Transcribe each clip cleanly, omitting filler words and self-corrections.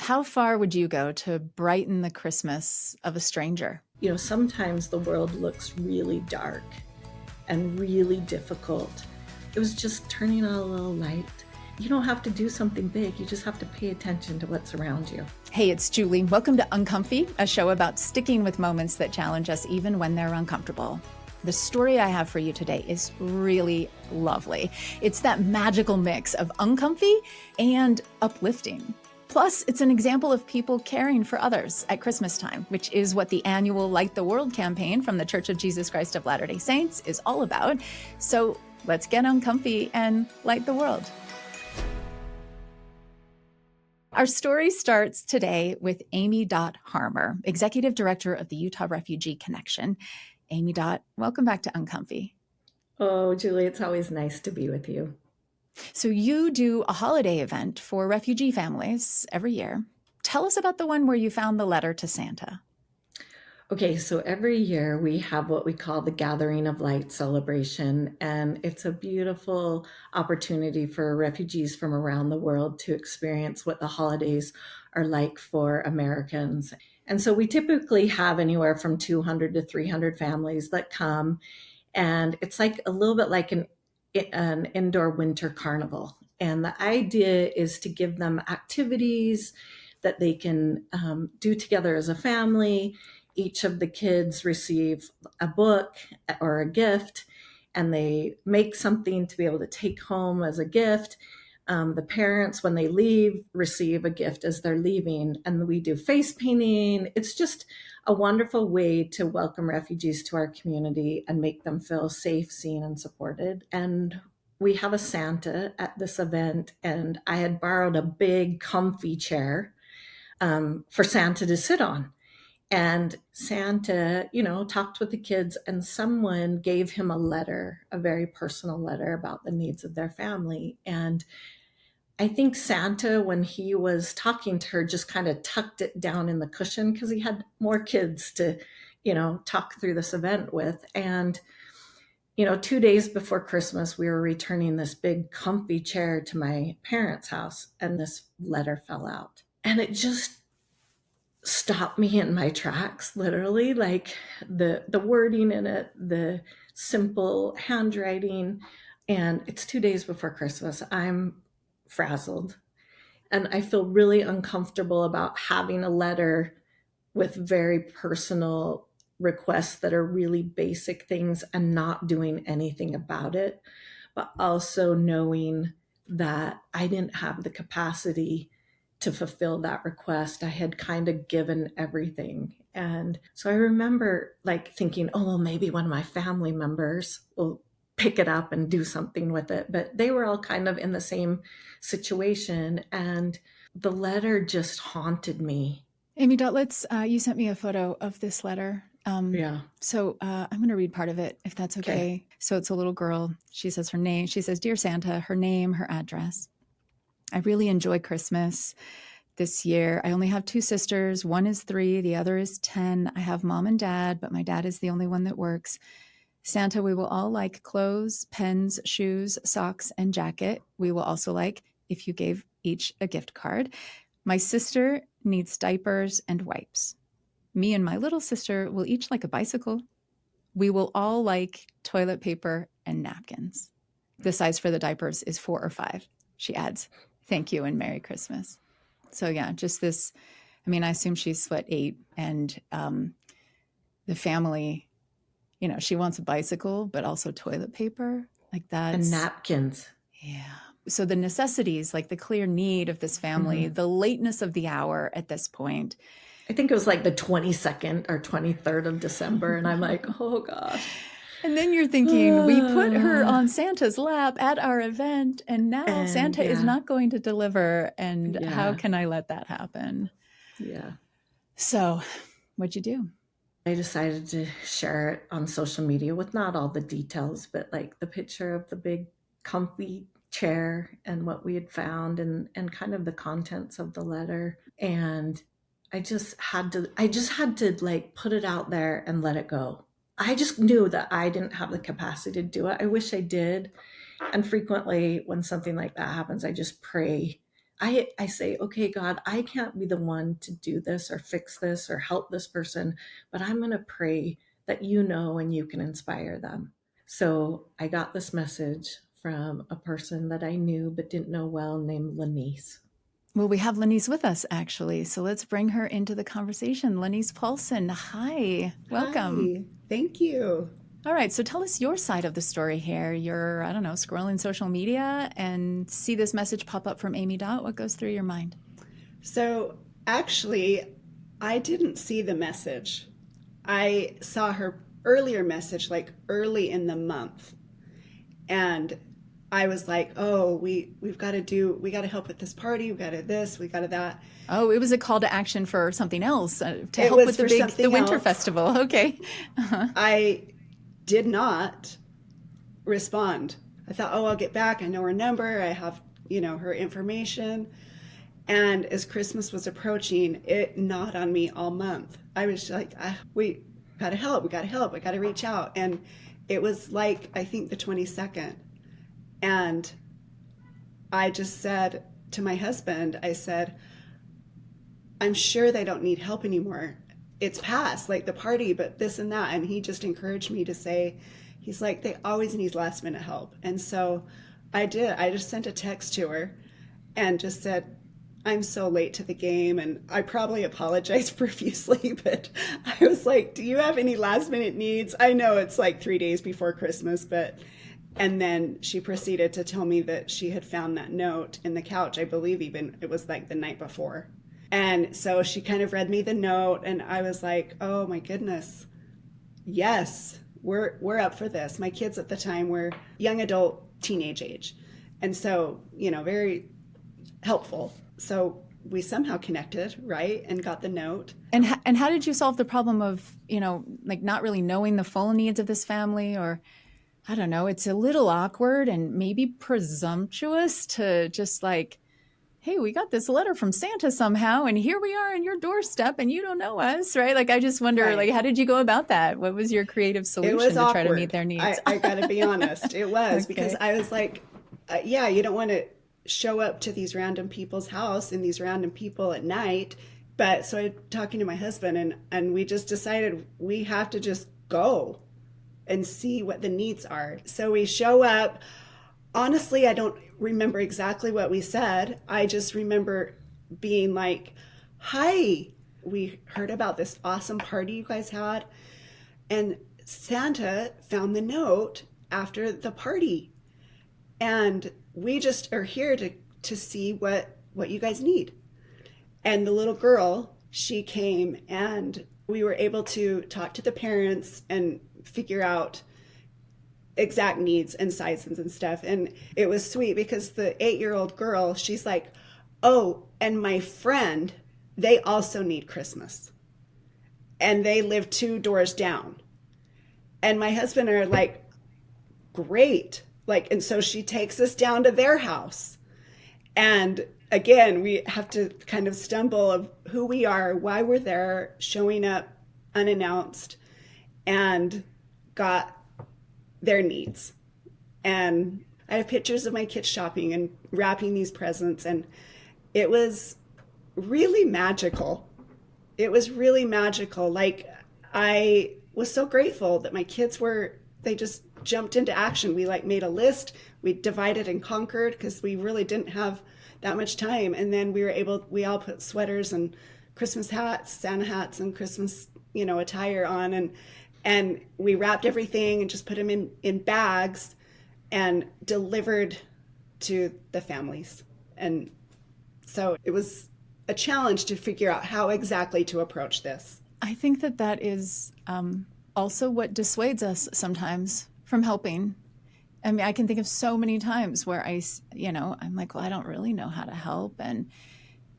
How far would you go to brighten the Christmas of a stranger? Sometimes the world looks really dark and really difficult. It was just turning on a little light. You don't have to do something big. You just have to pay attention to what's around you. Hey, it's Julie. Welcome to Uncomfy, a show about sticking with moments that challenge us even when they're uncomfortable. The story I have for you today is really lovely. It's that magical mix of uncomfy and uplifting. Plus, it's an example of people caring for others at Christmas time, which is what the annual Light the World campaign from the Church of Jesus Christ of Latter-day Saints is all about. So let's get uncomfy and light the world. Our story starts today with Amy Dott Harmer, Executive Director of the Utah Refugee Connection. Amy Dott, welcome back to Uncomfy. Oh, Julie, it's always nice to be with you. So you do a holiday event for refugee families every year. Tell us about the one where you found the letter to Santa. Okay, so every year we have what we call the Gathering of Light celebration, and it's a beautiful opportunity for refugees from around the world to experience what the holidays are like for Americans. And so we typically have anywhere from 200 to 300 families that come, and it's like a little bit like an indoor winter carnival. And the idea is to give them activities that they can do together as a family. Each of the kids receive a book or a gift, and they make something to be able to take home as a gift. The parents, when they leave, receive a gift as they're leaving, and we do face painting. It's just a wonderful way to welcome refugees to our community and make them feel safe, seen, and supported. And we have a Santa at this event, and I had borrowed a big comfy chair for Santa to sit on. And Santa, talked with the kids, and someone gave him a letter, a very personal letter about the needs of their family. And I think Santa, when he was talking to her, just kind of tucked it down in the cushion because he had more kids to, talk through this event with. And, 2 days before Christmas, we were returning this big comfy chair to my parents' house, and this letter fell out. And it just stopped me in my tracks, literally, like the wording in it, the simple handwriting. And it's 2 days before Christmas. I'm frazzled, and I feel really uncomfortable about having a letter with very personal requests that are really basic things and not doing anything about it, but also knowing that I didn't have the capacity to fulfill that request. I had kind of given everything. And so I remember thinking, oh, well, maybe one of my family members will pick it up and do something with it. But they were all kind of in the same situation. And the letter just haunted me. Amy Dott, you sent me a photo of this letter. Yeah. So I'm going to read part of it, if that's okay. So it's a little girl. She says her name. She says, "Dear Santa," her name, her address. "I really enjoy Christmas this year. I only have 2 sisters. One is 3, the other is 10. I have mom and dad, but my dad is the only one that works. Santa, we will all like clothes, pens, shoes, socks, and jacket. We will also like if you gave each a gift card. My sister needs diapers and wipes. Me and my little sister will each like a bicycle. We will all like toilet paper and napkins. The size for the diapers is 4 or 5. She adds, "Thank you and Merry Christmas." So yeah, just this, I assume she's 8, and the family, she wants a bicycle, but also toilet paper, like that. And napkins. Yeah. So the necessities, like the clear need of this family, the lateness of the hour at this point. I think it was like the 22nd or 23rd of December. And I'm like, oh gosh. And then you're thinking, we put her on Santa's lap at our event, and now Santa is not going to deliver. And how can I let that happen? Yeah. So what'd you do? I decided to share it on social media with not all the details, but like the picture of the big comfy chair and what we had found, and kind of the contents of the letter. And I just had to put it out there and let it go. I just knew that I didn't have the capacity to do it. I wish I did. And frequently when something like that happens, I just pray I say, okay, God, I can't be the one to do this or fix this or help this person, but I'm going to pray that you know and you can inspire them. So I got this message from a person that I knew but didn't know well named Lenice. Well, we have Lenice with us, actually. So let's bring her into the conversation. Lenice Paulson, hi. Welcome. Hi, thank you. All right. So tell us your side of the story here. You're, I don't know, scrolling social media and see this message pop up from Amy Dott. What goes through your mind? So, actually, I didn't see the message. I saw her earlier message, like early in the month. And I was like, oh, we got to help at this party. We got to this, we got to that. Oh, it was a call to action for something else to It help was with for the something winter else. festival. Okay. I did not respond. I thought, oh, I'll get back. I know her number. I have, her information. And as Christmas was approaching, it gnawed on me all month. I was like, we got to help. We got to help. I got to reach out. And it was like, I think the 22nd. And I just said to my husband, I said, I'm sure they don't need help anymore. It's past, like the party, but this and that. And he just encouraged me to say, he's like, they always need last minute help. And so I did. I just sent a text to her and just said, I'm so late to the game. And I probably apologized profusely, but I was like, do you have any last minute needs? I know it's like 3 days before Christmas, but. And then she proceeded to tell me that she had found that note in the couch. I believe even it was like the night before. And so she kind of read me the note, and I was like, oh my goodness, yes, we're up for this. My kids at the time were young adult, teenage age. And so, very helpful. So we somehow connected, right? And got the note. And how did you solve the problem of, like not really knowing the full needs of this family? Or I don't know, it's a little awkward and maybe presumptuous to just like, hey, we got this letter from Santa somehow, and here we are on your doorstep, and you don't know us, right? Like, I just wonder, Right. like, how did you go about that? What was your creative solution It was to awkward. try to meet their needs? I got to be honest. It was Okay. because I was like, yeah, you don't want to show up to these random people's house and these random people at night. But so I talking to my husband, and we just decided we have to just go and see what the needs are. So we show up. Honestly, I don't remember exactly what we said. I just remember being like, hi, we heard about this awesome party you guys had. And Santa found the note after the party. And we just are here to see what you guys need. And the little girl, she came, and we were able to talk to the parents and figure out exact needs and sizes and stuff. And it was sweet because the 8-year-old girl, she's like, oh, and my friend, they also need Christmas. And they live 2 doors down. And my husband are like, great. Like, and so she takes us down to their house. And again, we have to kind of stumble of who we are, why we're there, showing up unannounced, and got their needs. And I have pictures of my kids shopping and wrapping these presents, and it was really magical. It was really magical. Like, I was so grateful that my kids they just jumped into action. We like made a list, we divided and conquered because we really didn't have that much time. And then we all put sweaters and Christmas hats, Santa hats, and Christmas, attire on, and we wrapped everything and just put them in bags and delivered to the families. And so it was a challenge to figure out how exactly to approach this. I think that is also what dissuades us sometimes from helping. I mean, I can think of so many times where I'm like, well, I don't really know how to help. And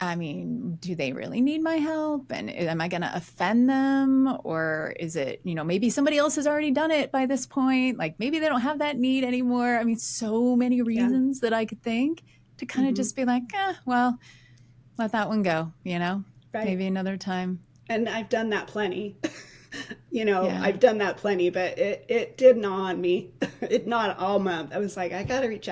I mean, do they really need my help? And am I going to offend them? Or is it, maybe somebody else has already done it by this point? Like maybe they don't have that need anymore. I mean, so many reasons that I could think to kind of just be like, well, let that one go, Right. Maybe another time. And I've done that plenty. I've done that plenty, but it did gnaw on me. It gnawed all month. I was like, I got to reach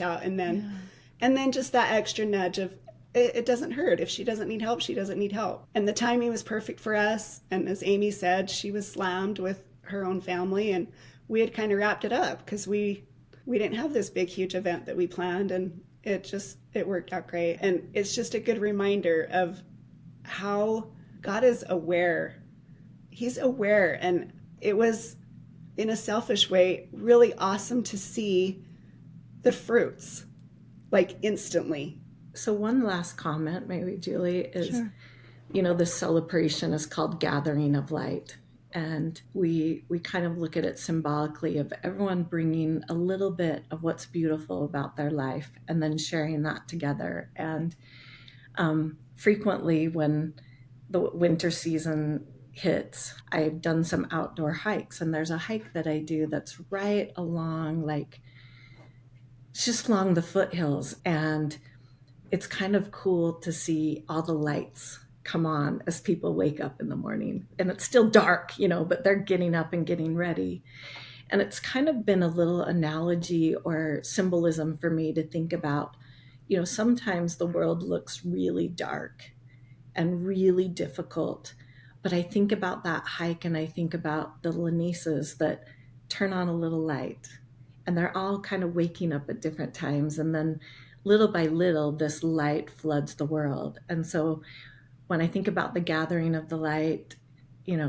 out. And then And then just that extra nudge of it doesn't hurt. If she doesn't need help, she doesn't need help. And the timing was perfect for us. And as Amy said, she was slammed with her own family, and we had kind of wrapped it up because we didn't have this big, huge event that we planned, and it worked out great. And it's just a good reminder of how God is aware. He's aware. And it was, in a selfish way, really awesome to see the fruits, like instantly. So one last comment, maybe, Julie, is, Sure. This celebration is called Gathering of Light. And we kind of look at it symbolically of everyone bringing a little bit of what's beautiful about their life and then sharing that together. And frequently when the winter season hits, I've done some outdoor hikes, and there's a hike that I do that's right along, it's just along the foothills, and it's kind of cool to see all the lights come on as people wake up in the morning. And it's still dark, but they're getting up and getting ready. And it's kind of been a little analogy or symbolism for me to think about, sometimes the world looks really dark and really difficult. But I think about that hike, and I think about the Lenices that turn on a little light, and they're all kind of waking up at different times. And then little by little, this light floods the world. And so when I think about the gathering of the light,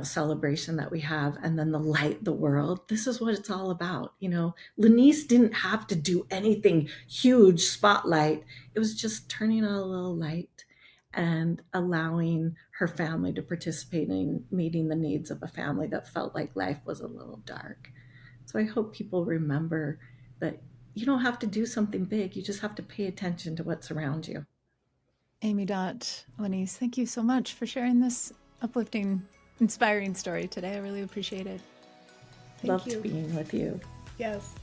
celebration that we have, and then the light, the world, this is what it's all about. Lenice didn't have to do anything huge spotlight. It was just turning on a little light and allowing her family to participate in meeting the needs of a family that felt like life was a little dark. So I hope people remember that you don't have to do something big. You just have to pay attention to what's around you. Amy Dott, Lenice, thank you so much for sharing this uplifting, inspiring story today. I really appreciate it. Loved being with you. Yes.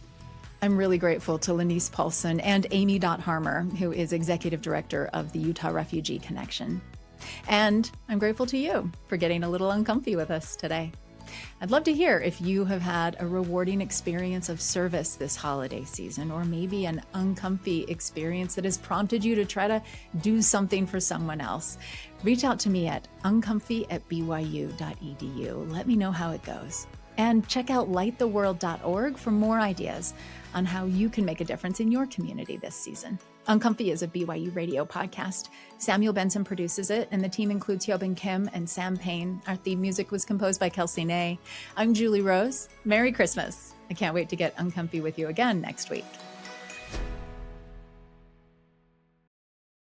I'm really grateful to Lenice Paulson and Amy Dott Harmer, who is Executive Director of the Utah Refugee Connection. And I'm grateful to you for getting a little uncomfy with us today. I'd love to hear if you have had a rewarding experience of service this holiday season, or maybe an uncomfy experience that has prompted you to try to do something for someone else. Reach out to me at uncomfy@byu.edu. Let me know how it goes. And check out lighttheworld.org for more ideas on how you can make a difference in your community this season. Uncomfy is a BYU Radio podcast. Samuel Benson produces it, and the team includes Hyobin Kim and Sam Payne. Our theme music was composed by Kelsey Ney. I'm Julie Rose. Merry Christmas. I can't wait to get uncomfy with you again next week.